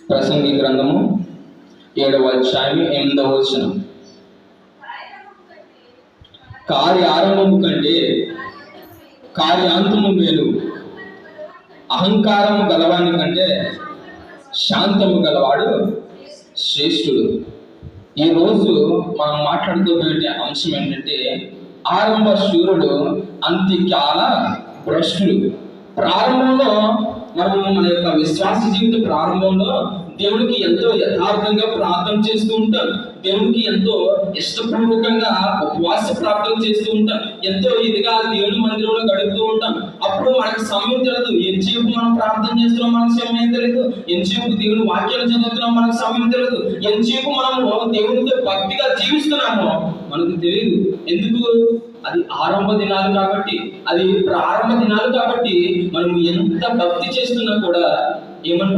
ప్రసంగి గ్రంథము 7వ అధ్యాయం 8వ వచనం. కార్యారంభము కంటే కార్యాంతము మేలు, అహంకారము గలవాని కంటే శాంతము గలవాడు శ్రేష్ఠుడు. ఈరోజు మనం మాట్లాడుకోబోయే అంశం ఏంటంటే, ఆరంభ శూరుడు అంత్యకాల భ్రష్టుడు. ప్రారంభంలో మనము మన యొక్క విశ్వాస జీవిత ప్రారంభంలో దేవునికి ఎంతో యథార్థంగా ప్రార్థన చేస్తూ ఉంటాం, దేవునికి ఎంతో ఇష్టపూర్వకంగా ఉపవాస ప్రార్థన చేస్తూ ఉంటాం, ఎంతో ఇదిగా దేవుని మందిరంలో గడుపుతూ ఉంటాం. అప్పుడు మనకు సమయం తెలియదు, ఎంతసేపు మనం ప్రార్థన చేస్తున్నాం మనకు సమయం తెలియదు, ఎంతసేపు దేవుని వాక్యాలు చదువుతున్నాం మనకు సమయం తెలియదు, ఎంతసేపు మనము దేవునితో భక్తిగా జీవిస్తున్నామో మనకు తెలియదు. ఎందుకు? అది ఆరంభ దినాలు కాబట్టి, అది ప్రారంభ దినాలు కాబట్టి మనం ఎంత భక్తి చేస్తున్నా కూడా ఏమన్నా